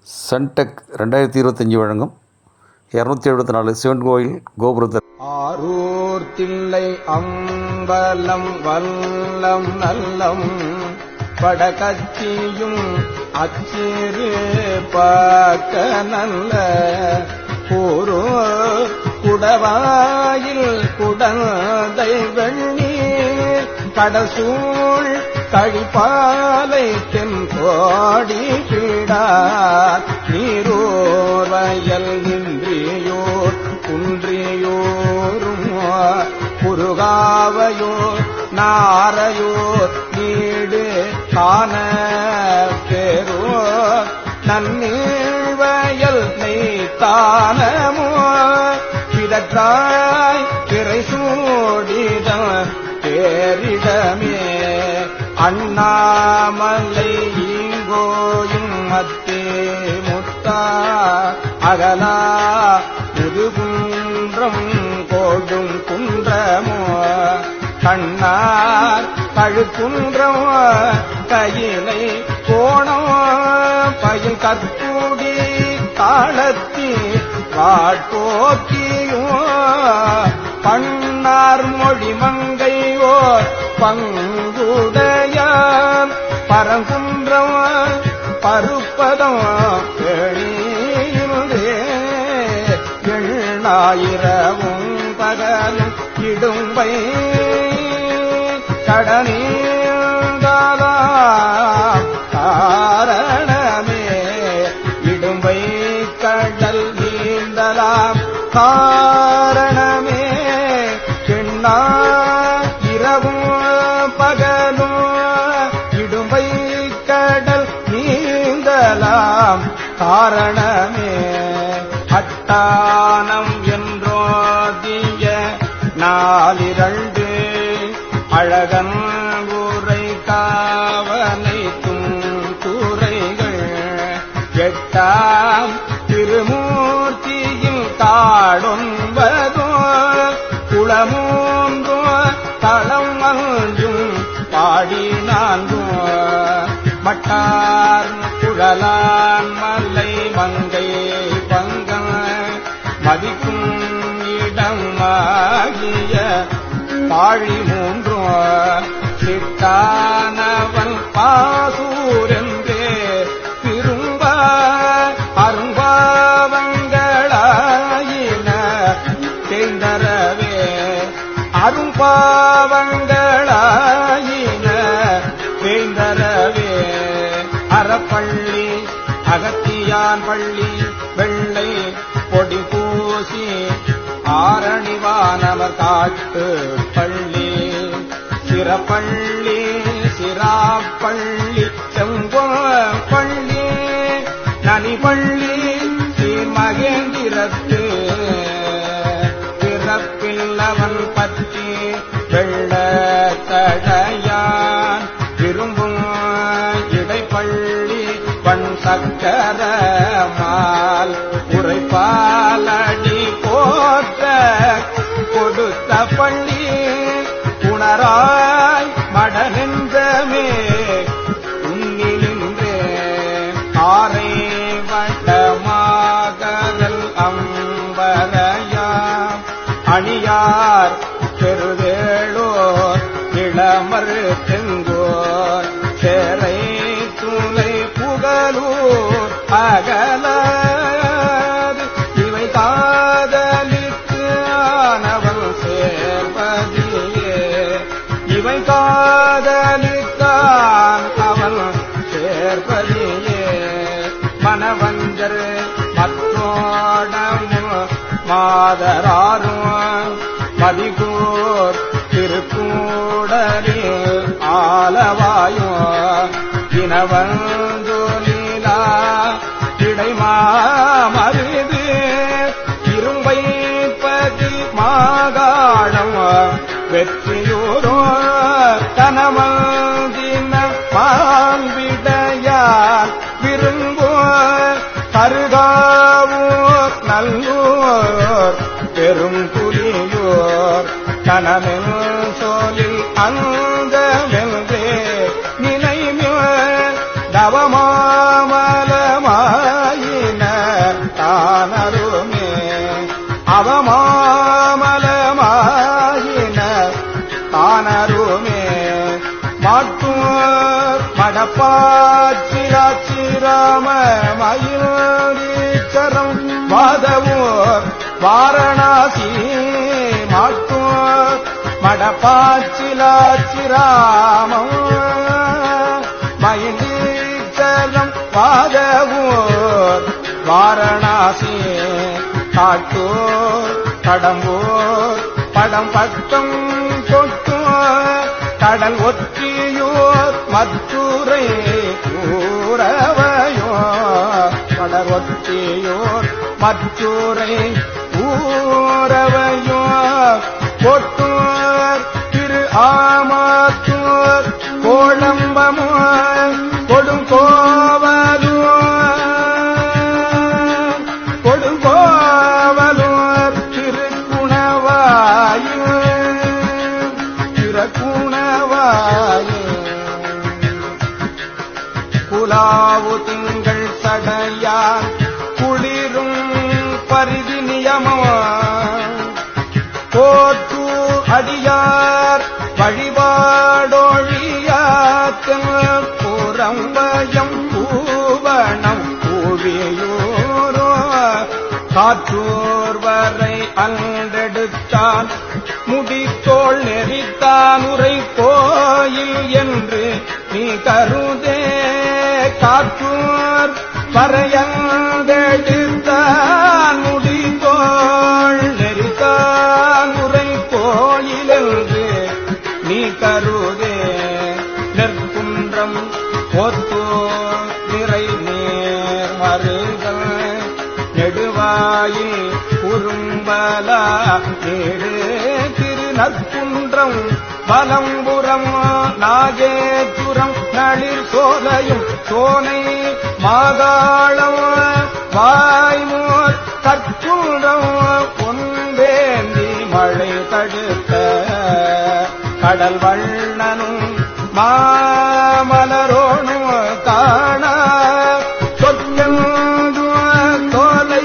சன்டெக் 2025 வழங்கும் 274 சிவன் கோயில் கோபுரத்தில் ஆரூர் தில்லை அம்பலம் வல்லம் நல்லம் படகத்தியும் அச்சிறு பார்க்க நல்ல கூரோ குடவாயில் குடந்தை வெண்ணீர் கடசூழ் கழிப்பாலை தென்கோடி பீடார் நீரோர் வயல் நின்றியோர் குன்றியோரும் குறுகாவையோர் நாரையோர் நீடு காண பேரோர் நன்னீழ்வயல் நெய்த்தானமோ பிறற்றாய் பிறை சூடிடம் பேரிடமே அண்ணாமலை ஈங்கோயும் மத்தே முத்தா அகலா முதுகுன்றம் கோடும் குன்றமோ கண்ணார் கழுக்குன்றம் கையிலை கோணம் பயில் கற்பூடி காலத்தி வாட்போக்கியும் பண்ணார் மொழி மங்கையோ பங்குடைய பரங்குன்றம் பருப்பதம் எழிலே எண்ணாயிரவும் பகலும் இடும்பை கடனீந்தாலா காரணமே இடும்பை கடல் நீந்தலாம் காரணமே எண்ணா இரவும் பகலும் இடும்பை கடல் நீந்தலாம் காரணமே அட்டானம் என்றோதிய நாலிரண்டு அழகன் ஊரை காவனைத்தும் துறைகள் எட்டாம் திருமூர்த்தியில் காடொன்பதோ குளமூன்றோ தளம் அஞ்சும் பாடி நான்கும் மட்டார் குழலான் மலை மங்கை பங்கம் மதிக்கும் இடமாகிய பாழி மூன்றும் சிட்டானவன் பாசூரென்றே திரும்ப அரும்பாவங்களாயின தேய்ந்தரவே அரும்பாவங்களாயின தேய்ந்தரவே அறப்பள்ளி அகத்தியான் பள்ளி வெள்ளை பொடி பூசி ஆரணிவானவர் காட்டு பள்ளி சிறப்பள்ளி சிராப்பள்ளி செம்பள்ளி நனிப்பள்ளி ஸ்ரீமகேந்திரத்து பிறப்பில்லவன் பற்றி வெள்ள தடையான் விரும்பும் இடைப்பள்ளி பண் சக்கரமால் உரைப்பாலடி போற்ற கொடுத்த பள்ளி உணராய் மடனென்றமே உன்னிலின்றே ஆரை வட்டமாகதல் அம்பரையாம் அணியார் பெருவேளோர் இளமர் தெங்கோர் சேரை துணை புகழூர் அகல இவை காதலித்து ஆனவள் சேர்வதியே இவை காதலித்தான் அவள் சேர்வதியே மனவஞ்சர் மற்றோடமும் மாதராரும் மதிகூர் திருக்கூடலில் ஆலவாயும் இனவந்தோலீலா இடைமாமருது இரும்பை பதி மாகாணம் வெற்றியூரோ கனமந்தின பால்விடையார் விரும்போ கருகாவூர் நல்லூர் பெரும் புலியோர் கனமெல் சோலில் அங்கமென்றே நிலைமே தவமாமலமாய் வானருமே மாட்டூர் மடப்பாச்சிராச்சிராம மயிலீச்சரம் வாதவூர் வாரணாசி மாட்டூர் மடப்பாச்சிலாச்சிராமம் மயிலீச்சரம் வாதவூர் வாரணாசி காட்டூர் கடம்பூர் படம் பட்டம் கொட்டூர் கடல் ஒற்றியோர் மற்றூரை ஊரவையோர் கடல் ஒற்றியோர் மற்றூரை ஊரவையோர் கொட்டூர் திரு ஆமாத்தூர் கோளம்பமோர் கொடுங்கோவலூர் திருக்குணவாயு குலாவு திங்கள் சடையார் குளிரும் பரிதி நியமோ கோட்டு அடியார் வழிபாடொழியாத்தம் புறம்பயம் பூவனம் பூவியூரோ காற்றூர் வரை அன்றெடுத்தான் முடித்தோள் நெறித்தான் உரை கோயில் என்று நீ கருதே காற்றூர் வரையந்தெடுத்தான் முடித்தோள் நெறித்தான் உரை கோயில் என்று நீ கருதே நெற்குன்றம் ஒத்தோர் நிறை நேர் மருகல் நெடுவாயில் குறும்பலா ஏழு திருநற்குன்றம் பலம்புறம் நாகேச்சுரம் நளிர் சோலையும் சோனை மாகாளம் வாய்மோர் கற்குன்றம் பொன்வேந்தி மழை தடுத்த கடல் வண்ணனும் மாமலரோனும் காண சொற்கென்று தோலை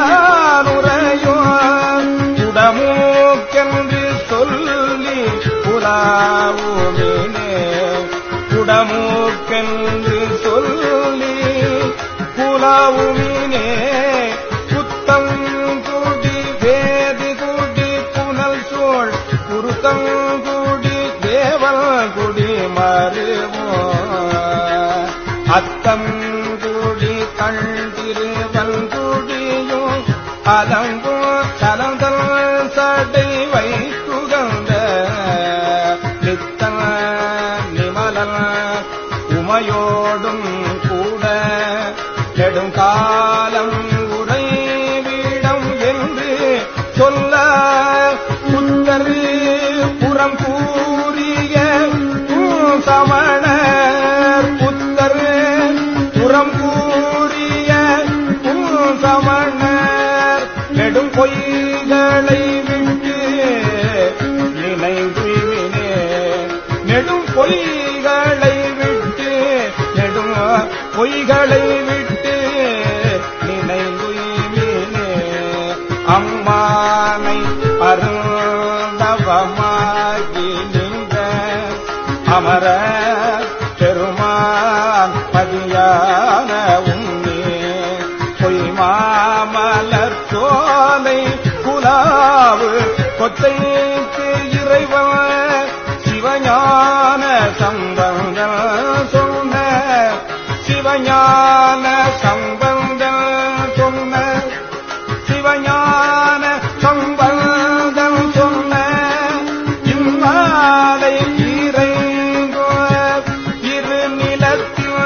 வீரகானுரையோ குடமூக்கென்று சொல்லி புலாவுமினே குடமூக்கென்று சொல்லி புலாவுமினே புத்தம் குடி வேதி குடி புனல் சோழ் குருத்தம் குடி தேவல் குடி மருவோ அத்தம் குடி கண்டிருவன் குடியோ அலங்கோ சலந்தல் சடை வைத்துகந்த நித்தன நிமலன் உமையோடும் கூட நெடுங்காலம் உறைவிடம் என்று சொல்ல புத்தரு புறம் கூறிய சமணர் புத்தரு புறம் கூறிய சமணர் நெடும் பொய்களை விட்டு நினைவினே நெடும் பொய்களை விட்டு நெடும் பொய்களை விட்டு நினைவினே அம்மானை அருந்தவமாகி நின்ற அமர பெருமான் பதியான உன்னே பொய்மாமலர் சோலை குலாவு கொத்தைக்கு இறைவன் சிவஞான சம்பந்தம் சொன்ன சிவஞான சம்பந்தம் சொன்ன சிவஞான சம்பந்தம் சொன்ன இம்மாலை இறைங்கோ இரு நிலத்தில்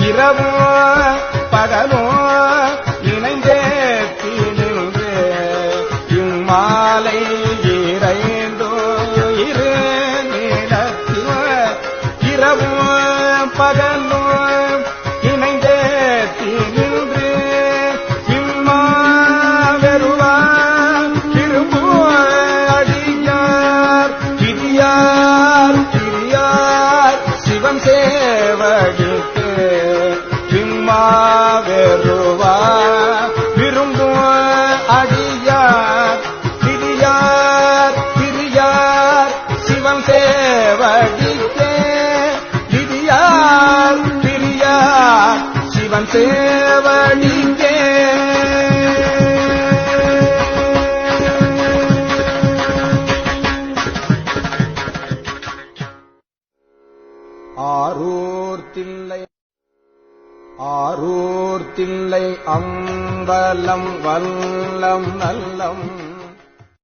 இரவோ பகலோ இணைந்தேத்தி நின்று இம்மாலை இறைந்தோ இரு நிலத்தில் இரவோ பகலோ இணைந்தேத்தி நின்று இம்மா வெறுவா திரும்போ அடியார் பிரியார் பிரியார் சிவன் சேவடிக்கு இம்மா வெறுவா விரும்பும் அடியார் பிரியார் பிரியார் சிவன் சேவடிக்கே ஆரூர் தில்லை அம்பலம் வல்லம் நல்லம்